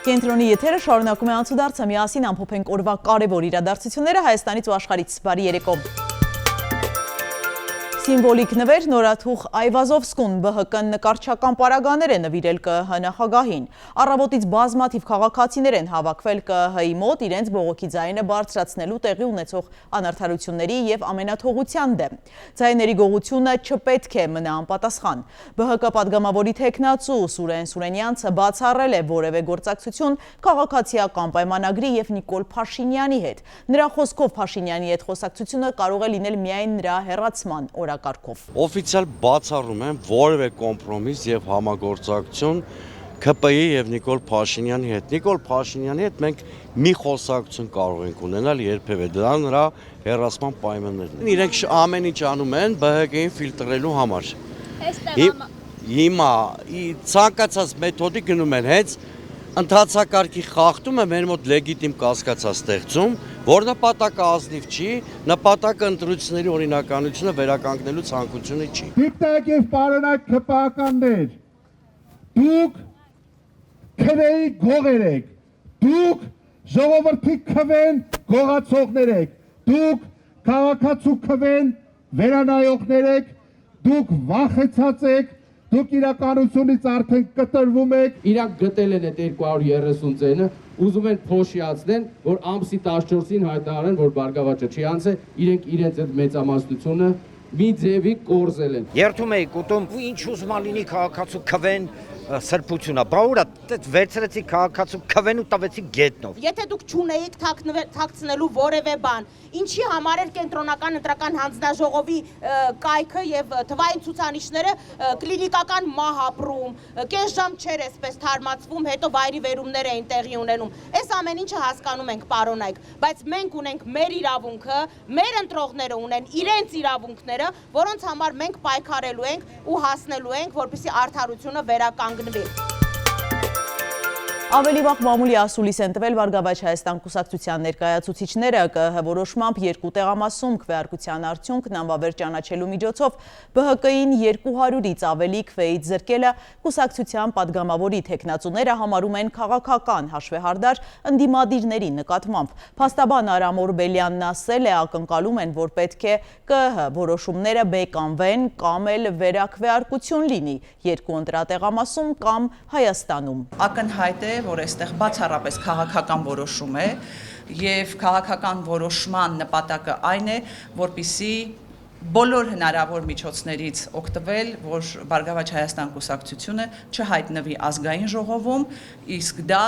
Կենտրոնի եթերը շարունակում է անցուդարձը, միասին ամփոփենք օրվա կարևոր իրադարձությունները Հայաստանից ու աշխարհից։ Բարի երեկո։ Սիմվոլիկ նվեր նորաթուղ Այվազովսկուն ԲՀԿ նկարչական պարագաներ է նվիրել ԿՀ նախագահին։ Առավոտից բազմաթիվ քաղաքացիներ են հավաքվել ԿՀ-ի մոտ իրենց բողոքի ձայնը բարձրացնելու տեղի ունեցող անարդարությունների եւ ամենաթողության դեմ։ Ձայների գողությունը չպետք է մնա անպատասխան։ ԲՀԿ պատգամավորի թեկնածու Սուրեն Սուրենյանցը բացառել է որևէ գործակցություն քաղաքացիական պայմանագրի եւ Նիկոլ Փաշինյանի հետ։ Նրա խոսքով Փաշինյանի հետ խոսակցությունը կարող է լինել միայն նրա հեռացման օրակարգով։ Օֆիցիալ բացառում են որևէ կոմպրոմիս եւ համագործակցություն ԿՊ-ի եւ Նիկոլ Փաշինյանի հետ։ Նիկոլ Փաշինյանի հետ մենք մի խոսակցություն կարող ենք ունենալ երբևէ, դա նրա հեռացման պայմաններն են։ Իրենք ամեն ինչ անում են ԲՀԿ-ին ֆիլտրելու համար։ Հիմա ցանկացած մեթոդի գնում են հենց ընթացակարգի խախտումը մեր մոտ լեգիտիմ կասկածա ստեղծում, որ նպատակը ազնիվ չի, նպատակը ընտրությունների օրինականությունը վերականգնելու ցանկությունը չի։ Դիպտակ եւ պարոնակ ԿՊ-ականներ, դուք քվեի գողեր եք, դուք ժողովրդի քվեն գողացողներ եք, դուք քաղաքացու քվեն վերանայողներ եք, դուք վախեցած եք, դուք իրականությունից արդեն կտրվում եք։ Իրանք գտել են այդ 230 ծենը, ուզում են փոշիացնեն, որ ամսի 14-ին հայտարարեն, որ Բարգավաճը չի անցել, իրենք իրենց այդ մեծամասնությունը մի ձևի կորզել են։ Երթում էի կուտում, ինչ ուզում ալինի քաղաքացու քվեն սրբությունա, բա ուրա վերցրեցի քաղաքացու քվեն ու տվեցի գետնով։ Եթե դուք չունեիք թաքցնելու որևէ բան, ինչի համար էր կենտրոնական ընտրական հանձնաժողովի կայքը եւ թվային ցուցանիշները կլինիկական մահ ապրում, կես ժամ չէր այսպես թարմացվում, հետո վայրի վերումներ էին տեղի ունենում։ Այս ամեն ինչը հասկանում ենք, պարոնայք, բայց մենք ունենք մեր իրավունքը, մեր ընտրողները ունեն իրենց իրավունքները, որոնց համար մենք պայքարելու ենք ու հասնելու ենք, որպեսզի արդարությունը վերականգնվի։ Ավելի վաղ մամուլի ասուլիս են տվել Բարգավաճ Հայաստան կուսակցության ներկայացուցիչները ԿՀ որոշմամբ երկու տեղամասում քվեարկության արդյունքն անվավեր ճանաչելու միջոցով ԲՀԿ-ին 200-ից ավելի քվեից զրկելը կուսակցության պատգամավորի թեկնածուները համարում են քաղաքական հաշվեհարդար ընդդիմադիրների նկատմամբ։ Փաստաբան Արամ Օրբելյանն ասել է, ակնկալում են, որ պետք է ԿՀ որոշումները բեկանվեն կամ էլ վերաքվեարկություն լինի երկու ընտրատեղամասում կամ Հայաստանում։ Ակնհայտ է, որ այստեղ բացառապես քաղաքական որոշում է եւ քաղաքական որոշման նպատակը այն է, որպեսզի բոլոր հնարավոր միջոցներից օգտվել, որ Բարգավաճ Հայաստան կուսակցությունը չհայտնվի ազգային ժողովում, իսկ դա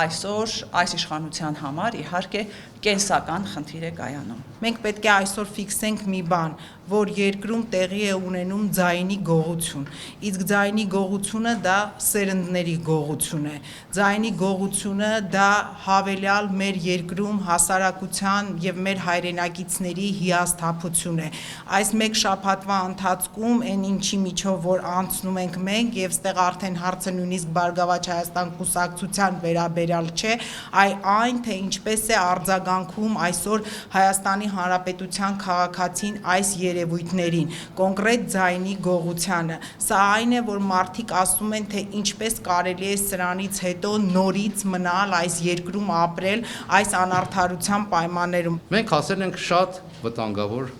այսօր այս իշխանության համար իհարկե կենսական խնդիր է կայանում։ Մենք պետք է այսօր ֆիքսենք մի բան, որ երկրում տեղի է ունենում ձայնի գողություն, իսկ ձայնի գողությունը դա սերնդների գողություն է, ձայնի գողությունը դա հավելյալ մեր երկրում հասարակության եւ մեր հայրենակիցների հիասթափություն է։ Այս մեկ շաբաթվա ընթացքում այն ինչի միջով որ անցնում ենք մենք եւ ստեղ արդեն հարցը նույնիսկ Բարգավաճ Հայաստան կուսակցության վերաբերյալ չէ, այն թե ինչպես է արձագանքում այսօր Հայաստանի Հանրապետության քաղաքացին այս երևույթներին, կոնկրետ ձայնի գողությանը։ Սա այն է, որ մարդիկ ասում են, թե ինչպես կարելի է սրանից հետո նորից մնալ այս երկրում ապրել այս անարդարության պայմաններում։ Մենք հասել ենք շատ վտանգավոր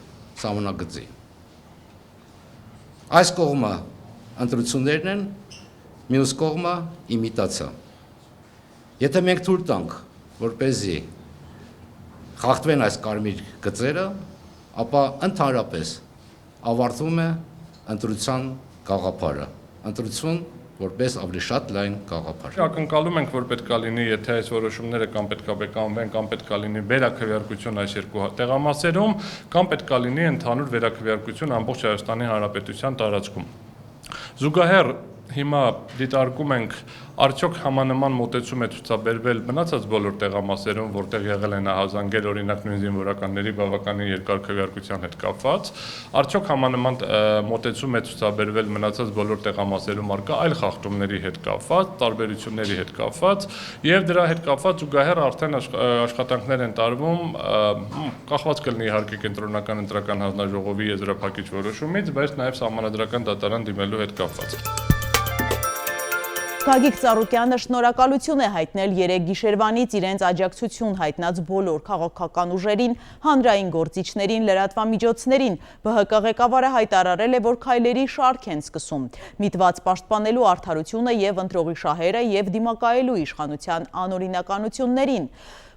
սահմանագծի։ Այս կողմը ընտրություններն են, մյուս կողմը իմիտացիա։ Եթե մենք թույլ տանք, որպեսզի խախտվեն այս կարմիր գծերը, ապա ընդհանրապես ավարտվում է ընտրության գաղափարը, ընտրություն որպես ավելի շատ լայն գաղափար։ Ակնկալում ենք, որ պետք է լինի, եթե այս որոշումները կամ պետք է բեկանվեն, կամ պետք է լինի վերաքվեարկություն այս երկու տեղամասերում, կամ պետք է լինի ընդհանուր վերաքվեարկություն ամբողջ Հայաստանի Հանրապետության տարածքում։ Զուգահեռ հիմա դիտարկում ենք արդյոք համանման մոտեցում է ցուցաբերվել մնացած բոլոր տեղամասերում, որտեղ եղել են ահազանգեր, օրինակ նույն զինվորականների բավականին երկար քվեարկության հետ կապված, արդյոք համանման մոտեցում է ցուցաբերվել մնացած բոլոր տեղամասերում արկա այլ խախտումների հետ կապված, տարբերությունների հետ կապված, եւ դրա հետ կապված զուգահեռ արդեն աշխատանքներ են տարվում, կախված կլինի իհարկե կենտրոնական ընտրական հանձնաժողովի եզրափակիչ որոշումից, բայց նաեւ սահմանադրական դատարան դիմելու հետ կապված։ Գագիկ Ծառուկյանը շնորհակալություն է հայտնել 3 գիշերվանից իրենց աջակցություն հայտնած բոլոր քաղաքական ուժերին, հանրային գործիչներին, լրատվամիջոցներին։ ԲՀԿ ղեկավարը հայտարարել է, որ քայլերի շարք են սկսում, միտված պաշտպանելու արդարությունը եւ ընտրողի շահերը եւ դիմակայելու իշխանության անօրինականություններին։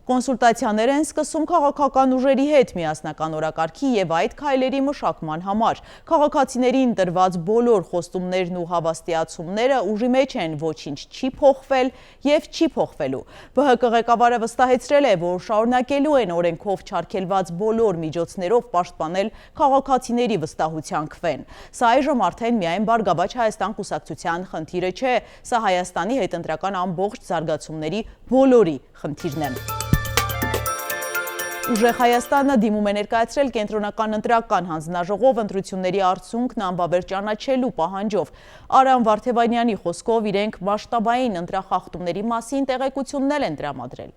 Կոնսուլտացիաներ են սկսում քաղաքական ուժերի հետ միասնական օրակարգի եւ այդ քայլերի մշակման համար։ Քաղաքացիներին տրված բոլոր խոստումներն ու հավաստիացումները ուժի մեջ են, ոչինչ չի փոխվել եւ չի փոխվելու։ ԲՀԿ ղեկավարը վստահեցրել է, որ շարունակելու են օրենքով չարգելված բոլոր միջոցներով պաշտպանել քաղաքացիների վստահության քվեն։ Սա այժմ արդեն միայն Բարգավաճ Հայաստան կուսակցության խնդիրը չէ, սա Հայաստանի հետընտրական ամբողջ զարգացումների բոլորի խնդիրն է։ Ուժեղ Հայաստանը դիմում է ներկայացրել կենտրոնական ընտրական հանձնաժողով ընտրությունների արդյունքն անբավեր ճանաչելու պահանջով։ Արամ Վարդևանյանի խոսքով իրենք մասշտաբային ընտրախախտումների մասին տեղեկություններ են տրամադրել։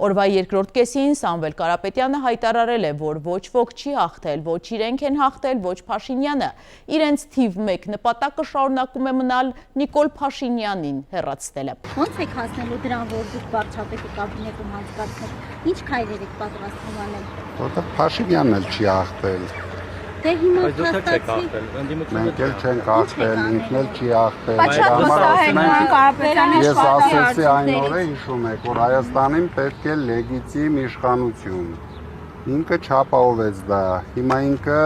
Օրվա երկրորդ կեսին Սամվել Կարապետյանը հայտարարել է, որ ոչ ոք չի հաղթել, ոչ իրենք են հաղթել, ոչ Փաշինյանը։ Իրենց թիվ 1 նպատակը շարունակում է մնալ Նիկոլ Փաշինյանին հեռացնելը։ Ո՞նց եք հասնելու դրան, որ դուք վարչապետի կաբինետում հանձնարարեք։ Ինչ քայլեր եք պատրաստվում անել։ Որտեղ Փաշինյանն էլ չի հաղթել։ Դե հիմա մենք էլ չենք հաղթել, ինքն էլ չի հաղթել։ Ես ասեցի այն օրը, հիշում եք, որ Հայաստանին պետք է լեգիտիմ իշխանություն։ Ինքը չապահովեց դա։ Հիմա ինքը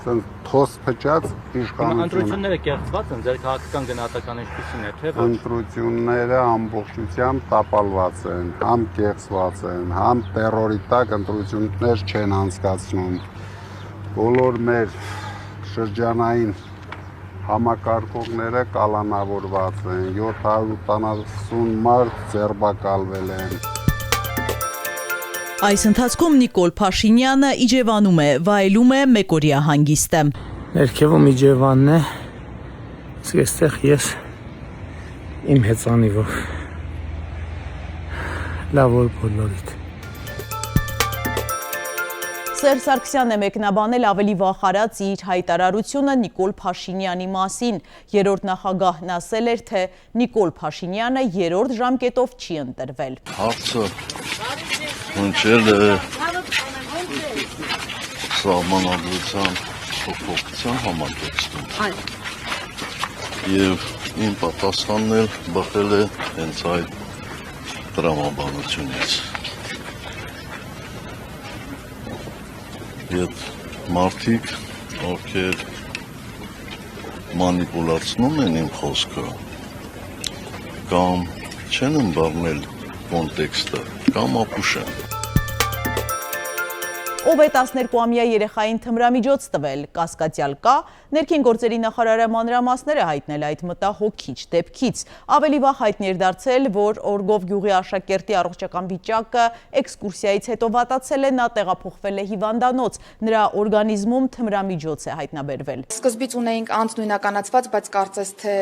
թոս փչած իշխանություն։ Ընտրությունները կեղծված են, ձեր քաղաքական գնահատականը ինչպիսին է, թե ոչ։ Ընտրությունները ամբողջությամբ տապալված են, համ կեղծված են, համ տերորի տակ ընտրություններ չեն անցկացնում։ Բոլոր մեր շրջանային համակարգողները կալանավորված են, 780 մարդ ձերբակալվել են։ Այս ընթացքում Նիկոլ Փաշինյանը Իջևանում է, վայելում է մեկօրյա հանգիստը։ Ներքևում Իջևանն է, իսկ այստեղ ես իմ հեծանիվով։ Լավ օր բոլորիդ։ Սերժ Սարգսյանն է մեկնաբանել ավելի վաղ արած իր հայտարարությունը Նիկոլ Փաշինյանի մասին։ Երրորդ նախագահն ասել էր, թե Նիկոլ Փաշինյանը երրորդ ժամկետով չի ընտրվել։ Հարցը հնչել է սահմանադրության փոփոխության համատեքստում։ Եվ իմ պատասխանն էլ բխել է հենց այդ տրամաբանությունից։ Եվ մարդիկ, ովքեր մանիպուլացնում են իմ խոսքը, կամ չեն ըմբռնել կոնտեքստը, կամ ապուշ են։ Ով է 12-ամյա երեխային թմրամիջոց տվել, կասկածյալ կա, ներքին գործերի նախարարը մանրամասներ է հայտնել այդ մտահոգիչ դեպքից։ Ավելի վաղ հայտնի էր դարձել, որ Օրգով գյուղի աշակերտի առողջական վիճակը էքսկուրսիայից հետո վատացել է, նա տեղափոխվել է հիվանդանոց, նրա օրգանիզմում թմրամիջոց է հայտնաբերվել։ Սկզբից ունեինք անձնույնականացված, բայց կարծես թե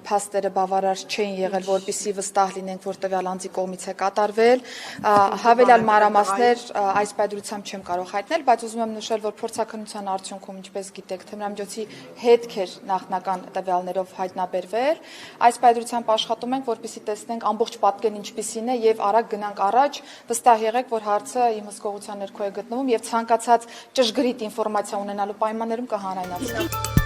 փաստերը բավարար չէին եղել, որպեսզի վստահ լինենք, որ տվյալ անձի կողմից է կատարվել։ Հավելյալ մանրամասներ այս պայմանությամբ չեմ կարող հայտնել, բայց ուզում եմ նշել, որ փորձաքննության արդյունքում, ինչպես գիտեք, թմրամիջոցի հետք էր նախնական տվյալներով հայտնաբերվել։ Այս պայմանությամբ աշխատում ենք, որպեսզի տեսնենք ամբողջ պատկերն ինչպիսին է եւ արագ գնանք առաջ, վստահ եղեք, որ հարցը իմ հսկողության ներքո է գտնվում եւ ցանկացած ճշգրիտ ինֆորմացիա ունենալու պայմաններում կհանրայնացնենք։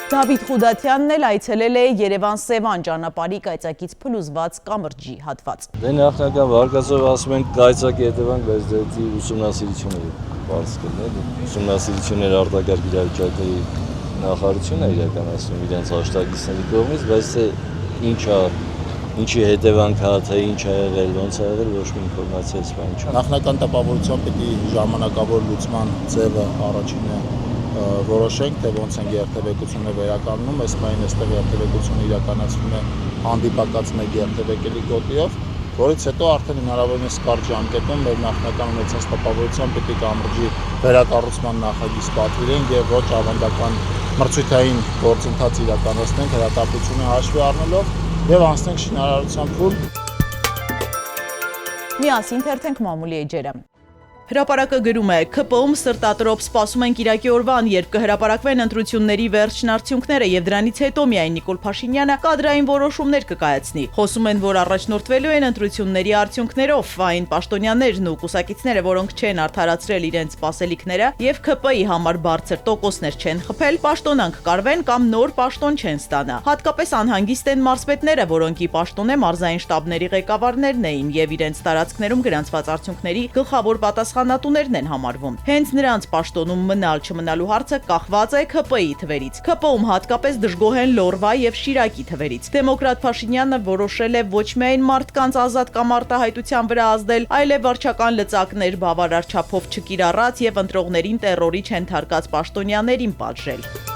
Դավիթ Խուդատյանն էլ այցելել է Երևան-Սևան ճանապարհի կայծակից փլուզված կամրջի հատված։ Դե նախնական վարկածով ասում են կայծակի հետևանք, բայց դեպի ուսումնասիրությունները բարձ կլինի, ուսումնասիրություններ արտակարգ իրավիճակների նախարարությունը իրականացնում իրենց հաշտագիտների կողմից, բայց ինչի հետևանք է, թե ինչ է եղել, ոնց է եղել, ոչ մի ինֆորմացիա սպան չկա։ Նախնական տպավորությամբ պիտի ժամանակավոր լուծման ձևը առաջինը որոշենք, թե ոնց են երթևեկությունը վերականգնում, այս պահին այստեղ երթևեկությունը իրականացվում է հանդիպակաց մեկ երթևեկելի գոտիով, որից հետո արդեն հնարավորինս կարճ ժամկետում մեր նախնական ունեցած տպավորությամբ պիտի կամրջի վերակառուցման նախագիծ պատվիրենք եւ ոչ ավանդական մրցույթային գործընթաց իրականացնենք հրատապությունը հաշվի առնելով եւ անցնենք շինարարության փուլ։ Միասին թերթենք մամուլի էջերը։ Հրապարակը գրում է. ՔՊ-ում սրտատրոփ սպասում են Կիրակի օրվան, երբ կհրապարակվեն ընտրությունների վերջին արդյունքները եւ դրանից հետո միայն Նիկոլ Փաշինյանը կադրային որոշումներ կկայացնի։ Խոսում են, որ առաջնորդվելու են ընտրությունների արդյունքներով, այն պաշտոնյաներն ու կուսակիցները, որոնք չեն արդարացրել իրենց սպասելիքները եւ ՔՊ-ի համար բարձր տոկոսներ չեն խփել, պաշտոնանք կարվեն կամ նոր պաշտոն չեն ստանա։ Հատկապես անհանգիստ են մարզպետները, որոնք ի պաշտոնե մարզային շտաբների ղեկավարներն էին եւ իրենց տարածքներում գրանցված արդյունքների գլխավոր պատասխանատուներն են համարվում։ Հենց նրանց պաշտոնում մնալ չմնալու հարցը կախված է ՔՊ-ի թվերից։ ՔՊ-ում հատկապես դժգոհ են Լորվա եւ Շիրակի թվերից։ Դեմոկրատ Փաշինյանը որոշել է ոչ միայն մարդկանց ազատ կամ արտահայտության վրա ազդել, այլև վարչական լծակներ բավարար չափով չկիրառած եւ ընտրողներին տերորի չընթարկած պաշտոնյաներին պատժել։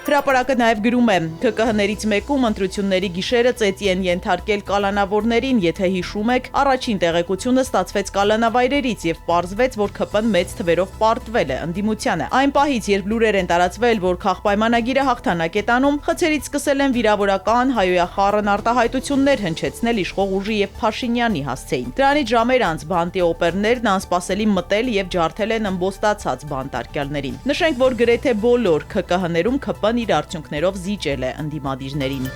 Հրապարակը նաև գրում է. ՀԿՀ-ներից մեկում ընտրությունների գիշերը ծեծի են ենթարկել կալանավորներին, եթե հիշում եք, առաջին տեղեկությունը ստացվեց կալանավայրերից եւ պարզվեց, որ ՔՊ-ն մեծ թվերով պարտվել է ընդդիմությանը։ Այն պահից, երբ լուրեր են տարածվել, որ քաղաքպայմանագիրը հաղթանակ է տանում, խցերից սկսել են վիրավորական հայոյախառն արտահայտություններ հնչեցնել իշխող ուժի եւ Փաշինյանի հասցեին։ Դրանից ժամեր անց բանտի օպերներն անսպասելի մտել եւ ջարդել են ըմբոստացած բանտարկյալներին։ Նշենք, որ գրեթե բոլոր ՔԿՀ-ներում ՔՊ-ն իր արդյունքներով զիջել է ընդդիմադիրներին։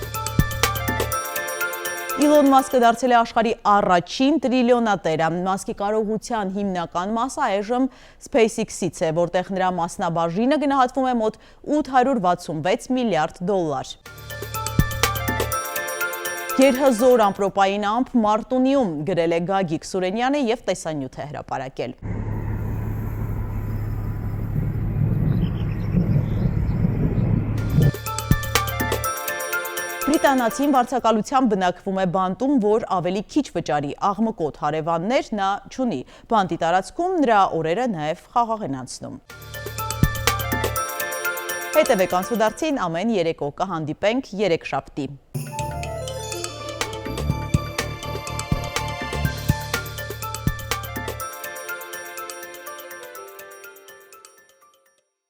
Իլոն Մասկը դարձել է աշխարհի առաջին տրիլիոնատերը։ Մասկի կարողության հիմնական մասը այժմ SpaceX-ից է, որտեղ նրա մասնաբաժինը գնահատվում է մոտ 866 միլիարդ դոլար։ Գերհզոր ամպրոպային ամպ Մարտունիում գրել է Գագիկ Սուրենյանը եւ տեսանյութ է հրապարակել։ Բրիտանացին վարձակալության բնակվում է բանտում, որ ավելի քիչ վճարի աղմկոտ հարևաններ նա չունի։ Բանտի տարածքում նրա օրերը նաև խաղաղ են անցնում։ Հետևեք Անցուդարձին ամեն երեկո, կհանդիպենք երեքշաբթի։